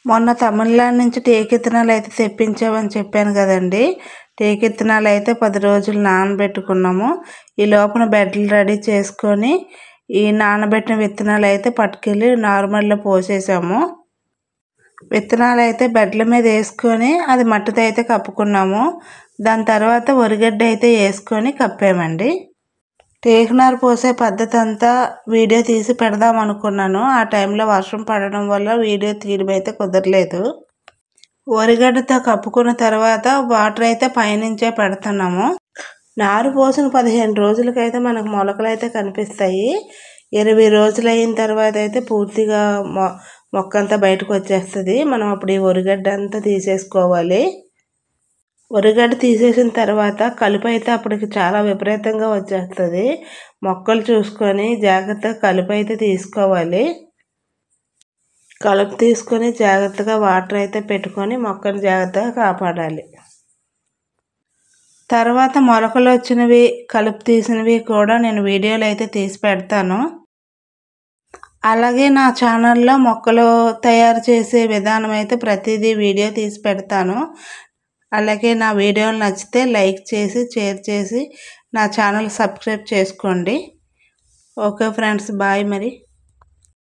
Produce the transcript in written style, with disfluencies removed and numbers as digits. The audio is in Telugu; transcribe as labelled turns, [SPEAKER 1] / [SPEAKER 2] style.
[SPEAKER 1] మొన్న తమిళనాడు నుంచి టేకు విత్తనాలు అయితే తెప్పించామని చెప్పాను కదండి. టేకు విత్తనాలు అయితే 10 రోజులు నానబెట్టుకున్నాము. ఈ లోపల బెడ్లు రెడీ చేసుకొని ఈ నానబెట్టిన విత్తనాలు అయితే పట్టుకెళ్ళి నార్మల్‌లో పోసేసాము. విత్తనాలు అయితే బెడ్ల మీద వేసుకొని అది మట్టితో అయితే కప్పుకున్నాము. దాని తర్వాత వరిగడ్డ అయితే వేసుకొని కప్పామండి. టేకునారు పోసే పద్ధతి అంతా వీడియో తీసి పెడదాం అనుకున్నాను. ఆ టైంలో వర్షం పడడం వల్ల వీడియో తీయడం అయితే కుదరలేదు. వరిగడ్డతో కప్పుకున్న తర్వాత వాటర్ అయితే పైనుంచే పెడుతున్నాము. నారు పోసిన 15 రోజులకైతే మనకు మొలకలు అయితే కనిపిస్తాయి. 20 రోజులు అయిన తర్వాత అయితే పూర్తిగా మొక్క అంతా బయటకు వచ్చేస్తుంది. మనం అప్పుడు ఈ వరిగడ్డ అంతా తీసేసుకోవాలి. వరిగడ్డ తీసేసిన తర్వాత కలుపు అయితే అప్పటికి చాలా విపరీతంగా వచ్చేస్తుంది. మొక్కలు చూసుకొని జాగ్రత్తగా కలుపు అయితే తీసుకోవాలి. కలుపు తీసుకొని జాగ్రత్తగా వాటర్ అయితే పెట్టుకొని మొక్కను జాగ్రత్తగా కాపాడాలి. తర్వాత మొలకలు వచ్చినవి కలుపు తీసినవి కూడా నేను వీడియోలు అయితే తీసి పెడతాను. అలాగే నా ఛానల్లో మొక్కలు తయారు చేసే విధానం అయితే ప్రతిదీ వీడియో తీసి పెడతాను. అలాగే నా వీడియోలు నచ్చితే లైక్ చేసి షేర్ చేసి నా ఛానల్ సబ్స్క్రైబ్ చేసుకోండి. ఓకే ఫ్రెండ్స్, బాయ్ మరి.